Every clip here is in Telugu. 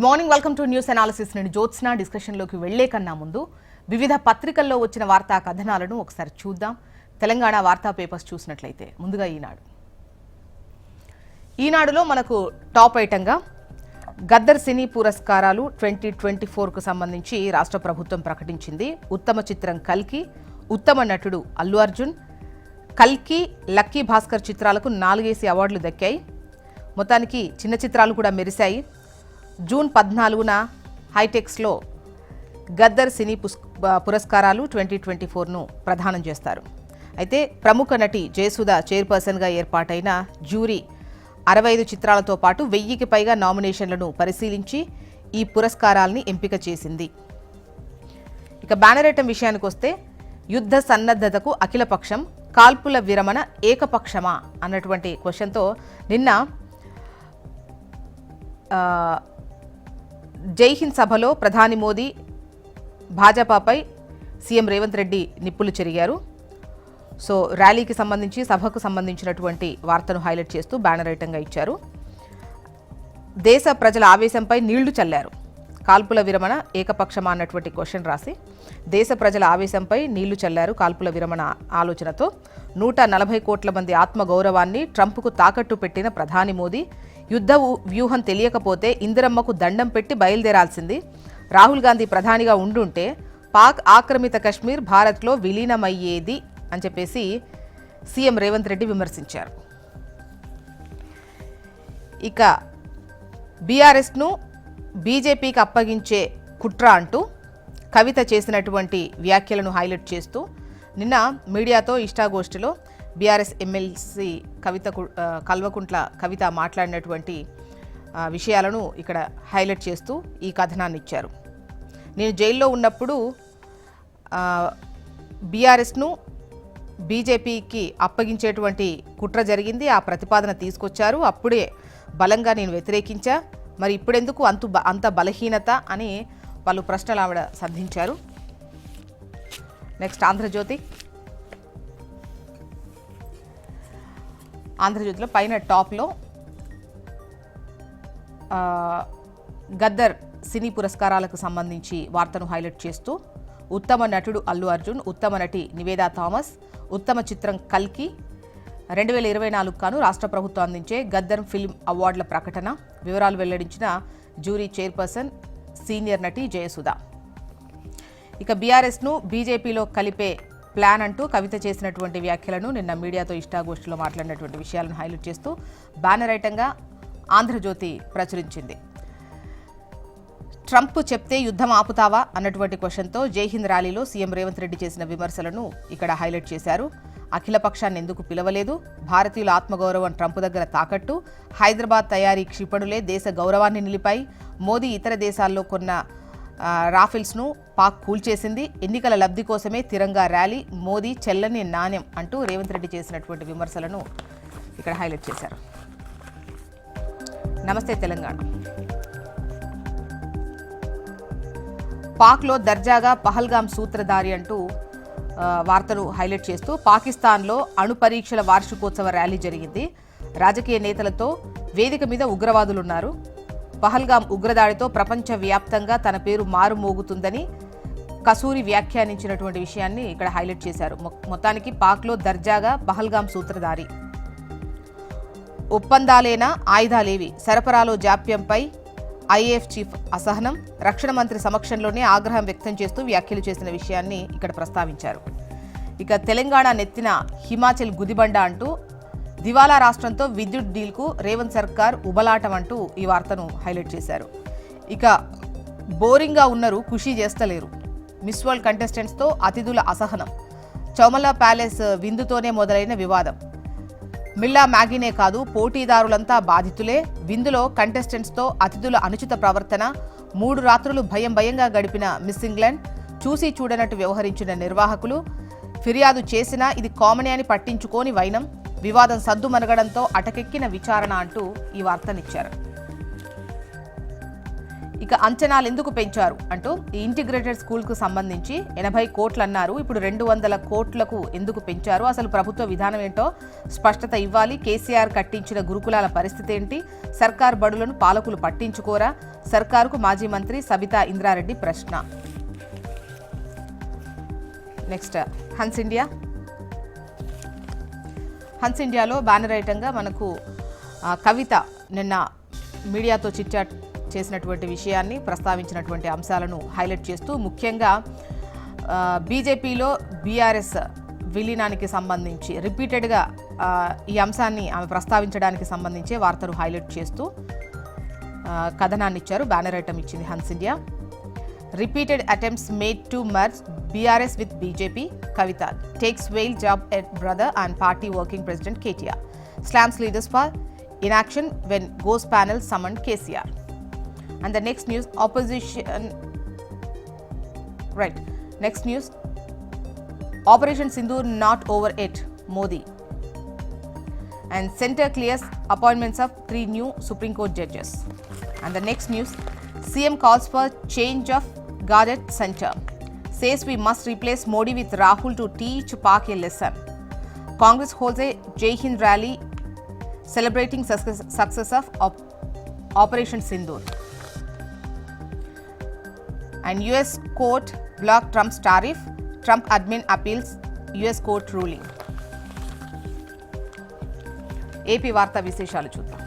Good morning, welcome to news analysis. నేను జ్యోత్స్న. డిస్కషన్లోకి వెళ్లే కన్నా ముందు వివిధ పత్రికల్లో వచ్చిన వార్తా కథనాలను ఒకసారి చూద్దాం. తెలంగాణ వార్తా పేపర్స్ చూసినట్లయితే ముందుగా ఈనాడులో మనకు టాప్ ఐటంగా గద్దర్ సినీ పురస్కారాలు 2024కు సంబంధించి రాష్ట్ర ప్రభుత్వం ప్రకటించింది. ఉత్తమ చిత్రం కల్కి, ఉత్తమ నటుడు అల్లు అర్జున్, కల్కి, లక్కీ భాస్కర్ చిత్రాలకు 4 అవార్డులు దక్కాయి. మొత్తానికి చిన్న చిత్రాలు కూడా మెరిశాయి. జూన్ 14న హైటెక్స్లో గద్దర్ సినీ పురస్కారాలు 2024ను ప్రదానం చేస్తారు. అయితే ప్రముఖ నటి జయసుధ చైర్పర్సన్గా ఏర్పాటైన జ్యూరీ 65 చిత్రాలతో పాటు 1000కి పైగా నామినేషన్లను పరిశీలించి ఈ పురస్కారాల్ని ఎంపిక చేసింది. ఇక బ్యానర్ ఐటం విషయానికి వస్తే యుద్ధ సన్నద్ధతకు అఖిలపక్షం, కాల్పుల విరమణ ఏకపక్షమా అన్నటువంటి క్వశ్చన్తో నిన్న జైహింద్ సభలో ప్రధాని మోదీ భాజపాపై సీఎం రేవంత్ రెడ్డి నిప్పులు చెరిగారు. సో ర్యాలీకి సంబంధించి సభకు సంబంధించినటువంటి వార్తను హైలైట్ చేస్తూ బ్యానర్ ఐటంగా ఇచ్చారు. దేశ ప్రజల ఆవేశంపై నీళ్లు చల్లారు, కాల్పుల విరమణ ఏకపక్షమా అన్నటువంటి క్వశ్చన్ రాసి దేశ ప్రజల ఆవేశంపై నీళ్లు చల్లారు కాల్పుల విరమణ ఆలోచనతో 140 కోట్ల మంది ఆత్మగౌరవాన్ని ట్రంప్కు తాకట్టు పెట్టిన ప్రధాని మోదీ యుద్ధ వ్యూహం తెలియకపోతే ఇందిరమ్మకు దండం పెట్టి బయలుదేరాల్సింది, రాహుల్ గాంధీ ప్రధానిగా ఉండుంటే పాక్ ఆక్రమిత కశ్మీర్ భారత్లో విలీనమయ్యేది అని చెప్పేసి సీఎం రేవంత్ రెడ్డి విమర్శించారు. ఇక బీఆర్ఎస్ను బీజేపీకి అప్పగించే కుట్ర అంటూ కవిత చేసినటువంటి వ్యాఖ్యలను హైలైట్ చేస్తూ నిన్న మీడియాతో ఇష్టాగోష్ఠిలో బీఆర్ఎస్ ఎమ్మెల్సీ కల్వకుంట్ల కవిత మాట్లాడినటువంటి విషయాలను ఇక్కడ హైలైట్ చేస్తూ ఈ కథనాన్ని ఇచ్చారు. నేను జైల్లో ఉన్నప్పుడు బీఆర్ఎస్ను బీజేపీకి అప్పగించేటువంటి కుట్ర జరిగింది, ఆ ప్రతిపాదన తీసుకొచ్చారు, అప్పుడే బలంగా నేను వ్యతిరేకించా, మరి ఇప్పుడెందుకు అంత బలహీనత అని వాళ్ళు ప్రశ్నలు ఆవిడ సంధించారు. నెక్స్ట్ ఆంధ్రజ్యోతిలో పైన టాప్లో గద్దర్ సినీ పురస్కారాలకు సంబంధించి వార్తను హైలైట్ చేస్తూ ఉత్తమ నటుడు అల్లు అర్జున్, ఉత్తమ నటి నివేదా థామస్, ఉత్తమ చిత్రం కల్కి 2024 కాను రాష్ట్ర ప్రభుత్వం అందించే గద్దర్ ఫిల్మ్ అవార్డుల ప్రకటన వివరాలు వెల్లడించిన జ్యూరీ చైర్పర్సన్ సీనియర్ నటి జయసుధ. ఇక బీఆర్ఎస్ను బీజేపీలో కలిపే ప్లాన్ అంటూ కవిత చేసినటువంటి వ్యాఖ్యలను నిన్న మీడియాతో ఇష్టాగోష్ఠిలో మాట్లాడినటువంటి విషయాలను హైలైట్ చేస్తూ బ్యానర్ ఐటంగా ఆంధ్రజ్యోతి ప్రచురించింది. ట్రంప్ చెప్తే యుద్ధం ఆపుతావా అన్నటువంటి క్వశ్చన్తో జైహింద్ ర్యాలీలో సీఎం రేవంత్ రెడ్డి చేసిన విమర్శలను ఇక్కడ హైలైట్ చేశారు. అఖిలపక్షాన్ని ఎందుకు పిలవలేదు, భారతీయుల ఆత్మగౌరవం ట్రంప్ దగ్గర తాకట్టు, హైదరాబాద్ తయారీ క్షిపణులే దేశ గౌరవాన్ని నిలిపాయి, మోదీ ఇతర దేశాల్లో కొన్న రాఫెల్స్ను పాక్ కూల్చేసింది, ఎన్నికల లబ్ధి కోసమే తిరంగా ర్యాలీ, మోదీ చెల్లని నాణ్యం అంటూ రేవంత్ రెడ్డి చేసినటువంటి విమర్శలను ఇక్కడ హైలైట్ చేశారు. నమస్తే తెలంగాణ. పాక్లో దర్జాగా పహల్గామ్ సూత్రధారి అంటూ వార్తను హైలైట్ చేస్తూ పాకిస్తాన్లో అణు పరీక్షల వార్షికోత్సవ ర్యాలీ జరిగింది. రాజకీయ నేతలతో వేదిక మీద ఉగ్రవాదులున్నారు. పహల్గామ్ ఉగ్రదాడితో ప్రపంచవ్యాప్తంగా తన పేరు మారుమోగుతుందని కసూరి వ్యాఖ్యానించినటువంటి విషయాన్ని ఇక్కడ హైలైట్ చేశారు. మొత్తానికి పాక్లో దర్జాగా పహల్గామ్ సూత్రధారి, ఒప్పందాలేనా ఆయుధాలేవి, సరఫరాలో జాప్యంపై ఐఏఎఫ్ చీఫ్ అసహనం, రక్షణ మంత్రి సమక్షంలోనే ఆగ్రహం వ్యక్తం చేస్తూ వ్యాఖ్యలు చేసిన విషయాన్ని ఇక్కడ ప్రస్తావించారు. ఇక తెలంగాణ నెత్తిన హిమాచల్ గుదిబండ అంటూ దివాలా రాష్ట్రంతో విద్యుత్ డీల్కు రేవంత్ సర్కార్ ఉబలాటం అంటూ ఈ వార్తను హైలైట్ చేశారు. ఇక బోరింగ్గా ఉన్నారు, ఖుషీ చేస్తలేరు, మిస్ వరల్డ్ కంటెస్టెంట్స్తో అతిథుల అసహనం, చౌమలా ప్యాలెస్ విందుతోనే మొదలైన వివాదం, మిల్లా మ్యాగీనే కాదు పోటీదారులంతా బాధితులే, విందులో కంటెస్టెంట్స్తో అతిథుల అనుచిత ప్రవర్తన, 3 రాత్రులు భయంగా గడిపిన మిస్ ఇంగ్లాండ్, చూసి చూడనట్టు వ్యవహరించిన నిర్వాహకులు, ఫిర్యాదు చేసినా ఇది కామనే అని పట్టించుకోని వైనం, వివాదం సద్దుమనగడంతో అటకెక్కిన విచారణ అంటూ ఈ వార్తనిచ్చారు. ఇక అంచనాలు ఎందుకు పెంచారు అంటూ ఈ ఇంటిగ్రేటెడ్ స్కూల్కు సంబంధించి 80 కోట్లు అన్నారు, ఇప్పుడు 200 కోట్లకు ఎందుకు పెంచారు, అసలు ప్రభుత్వ విధానం ఏంటో స్పష్టత ఇవ్వాలి, కేసీఆర్ కట్టించిన గురుకులాల పరిస్థితి ఏంటి, సర్కార్ బడులను పాలకులు పట్టించుకోరా, సర్కారుకు మాజీ మంత్రి సబితా ఇంద్రారెడ్డి ప్రశ్న. నెక్స్ట్ హన్స్ ఇండియాలో బ్యానర్ ఐటంగా మనకు కవిత నిన్న మీడియాతో చిట్చాట్ చేసినటువంటి విషయాన్ని ప్రస్తావించినటువంటి అంశాలను హైలైట్ చేస్తూ ముఖ్యంగా బీజేపీలో బీఆర్ఎస్ విలీనానికి సంబంధించి రిపీటెడ్గా ఈ అంశాన్ని ఆమె ప్రస్తావించడానికి సంబంధించి వార్తను హైలైట్ చేస్తూ కథనాన్ని ఇచ్చారు. బ్యానర్ ఐటమ్ ఇచ్చింది Hans India. Repeated attempts made to merge BRS with BJP. Kavita takes veil job at brother and party working president KTR. Slams leaders for inaction when Ghost panel summoned KCR. And the next news, opposition. Right. Next news, Operation Sindoor not over yet. Modi. And centre clears appointments of 3 new Supreme Court judges. And the next news, CM calls for change of guard at center. Says we must replace Modi with Rahul to teach Pak a lesson. Congress holds a Jai Hind rally celebrating success of Operation Sindoor. And US court blocked Trump's tariff. Trump admin appeals US court ruling. AP వార్తా విశేషాలు చూద్దాం.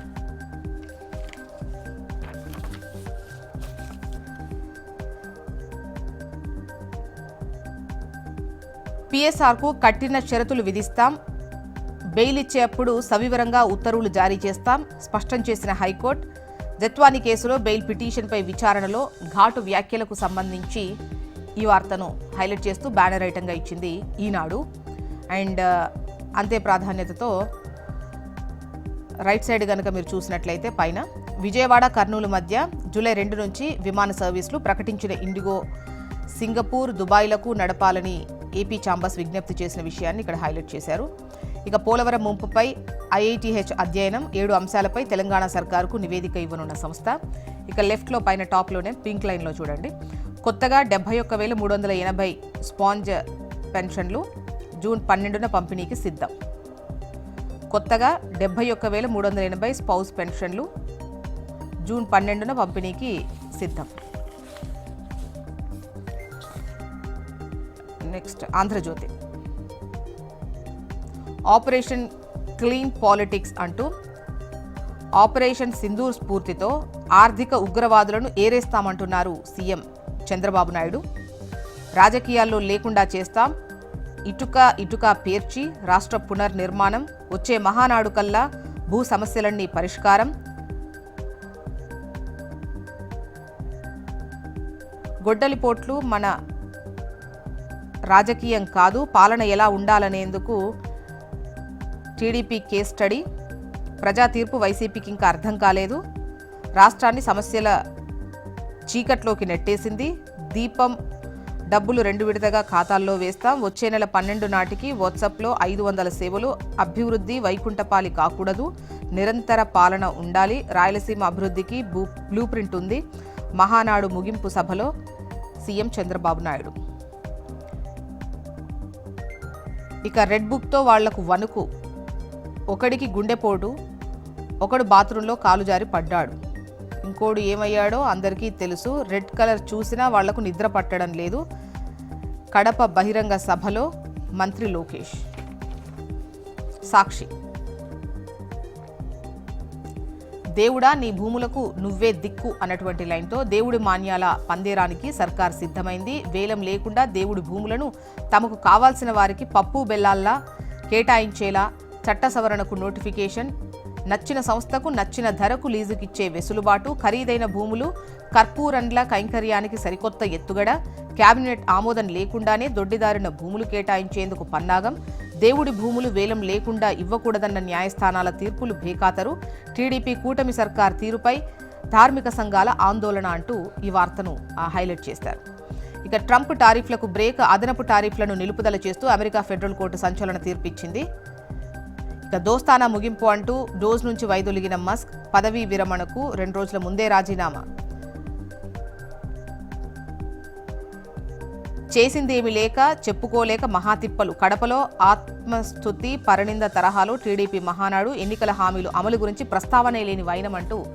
పిఎస్ఆర్కు కఠిన షరతులు విధిస్తాం, బెయిల్ ఇచ్చేప్పుడు సవివరంగా ఉత్తర్వులు జారీ చేస్తాం స్పష్టం చేసిన హైకోర్టు. జత్వానీ కేసులో బెయిల్ పిటిషన్పై విచారణలో ఘాటు వ్యాఖ్యలకు సంబంధించి ఈ వార్తను హైలైట్ చేస్తూ బ్యానర్ ఐటంగా ఇచ్చింది ఈనాడు. అండ్ అంతే ప్రాధాన్యతతో రైట్ సైడ్ కనుక మీరు చూసినట్లయితే పైన విజయవాడ కర్నూలు మధ్య జూలై 2 నుంచి విమాన సర్వీసులు ప్రకటించిన ఇండిగో సింగపూర్ దుబాయ్లకు నడపాలని ఏపీ ఛాంబర్స్ విజ్ఞప్తి చేసిన విషయాన్ని ఇక్కడ హైలైట్ చేశారు. ఇక పోలవరం ముంపుపై ఐఐటీహెచ్ అధ్యయనం 7 అంశాలపై తెలంగాణ సర్కారుకు నివేదిక ఇవ్వనున్న సంస్థ. ఇక లెఫ్ట్లో పైన టాప్లోనే పింక్ లైన్లో చూడండి, కొత్తగా 71,380 స్పాంజ్ పెన్షన్లు జూన్ 12న పంపిణీకి సిద్ధం. కొత్తగా 71,380 స్పౌస్ పెన్షన్లు జూన్ 12న పంపిణీకి సిద్ధం. Next Andhra Jyothi, operation clean politics అంటూ ఆపరేషన్ సింధూర్ స్ఫూర్తితో ఆర్థిక ఉగ్రవాదులను ఏరేస్తామంటున్నారు సీఎం చంద్రబాబు నాయుడు. రాజకీయాల్లో లేకుండా చేస్తాం, ఇటుక పేర్చి రాష్ట్ర పునర్నిర్మాణం, వచ్చే మహానాడు కల్లా భూ సమస్యలన్నీ పరిష్కారం, గొడ్డలిపోట్లు మన రాజకీయం కాదు, పాలన ఎలా ఉండాలనేందుకు టీడీపీ కేస్ స్టడీ, ప్రజా తీర్పు వైసీపీకి ఇంకా అర్థం కాలేదు, రాష్ట్రాన్ని సమస్యల చీకట్లోకి నెట్టేసింది, దీపం డబ్బులు 2 విడతగా ఖాతాల్లో వేస్తాం, వచ్చే నెల 12 నాటికి వాట్సాప్లో 500 సేవలు, అభివృద్ధి వైకుంఠపాలి కాకూడదు, నిరంతర పాలన ఉండాలి, రాయలసీమ అభివృద్ధికి బ్లూ ప్రింట్ ఉంది, మహానాడు ముగింపు సభలో సీఎం చంద్రబాబు నాయుడు. ఇక రెడ్ బుక్తో వాళ్లకు వణుకు, ఒకడికి గుండెపోటు, ఒకడు బాత్రూంలో కాలు జారి పడ్డాడు, ఇంకోడు ఏమయ్యాడో అందరికీ తెలుసు, రెడ్ కలర్ చూసినా వాళ్లకు నిద్ర పట్టడం లేదు, కడప బహిరంగ సభలో మంత్రి లోకేష్. సాక్షి, దేవుడా నీ భూములకు నువ్వే దిక్కు అన్నటువంటి లైన్తో దేవుడి మాన్యాల పందేరానికి సర్కార్ సిద్ధమైంది, వేలం లేకుండా దేవుడి భూములను తమకు కావాల్సిన వారికి పప్పు బెల్లాల్లా కేటాయించేలా చట్ట సవరణకు నోటిఫికేషన్, నచ్చిన సంస్థకు నచ్చిన ధరకు లీజుకిచ్చే వెసులుబాటు, ఖరీదైన భూములు కర్పూరండ్ల కైంకర్యానికి సరికొత్త ఎత్తుగడ, కేబినెట్ ఆమోదం లేకుండానే దొడ్డిదారిన భూములు కేటాయించేందుకు పన్నాగం, దేవుడి భూములు వేలం లేకుండా ఇవ్వకూడదన్న న్యాయస్థానాల తీర్పులు బేఖాతరు, టీడీపీ కూటమి సర్కార్ తీరుపై ధార్మిక సంఘాల ఆందోళన అంటూ ఈ వార్తను హైలైట్ చేశారు. ఇక ట్రంప్ టారిఫ్లకు బ్రేక్, అదనపు టారిఫ్లను నిలుపుదల చేస్తూ అమెరికా ఫెడరల్ కోర్టు సంచలన తీర్పిచ్చింది. ఇక దోస్తానా ముగింపు అంటూ డోజ్ నుంచి వైదొలిగిన మస్క్, పదవీ విరమణకు 2 రోజుల ముందే రాజీనామా. చేసిందేమి లేక చెప్పుకోలేక మహాతిప్పలు, కడపలో ఆత్మస్తుతి పరనింద తరహాలో టీడీపీ మహానాడు, ఎన్నికల హామీలు అమలు గురించి ప్రస్తావనే లేని వైనం అంటూ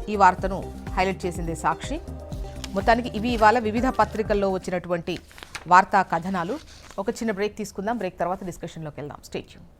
ఈ వార్తను హైలైట్ చేసింది సాక్షి. మొత్తానికి ఇవి ఇవాళ వివిధ పత్రికల్లో వచ్చినటువంటి వార్తా కథనాలు. ఒక చిన్న బ్రేక్ తీసుకుందాం. బ్రేక్ తర్వాత డిస్కషన్లోకి వెళ్దాం. Stay tune.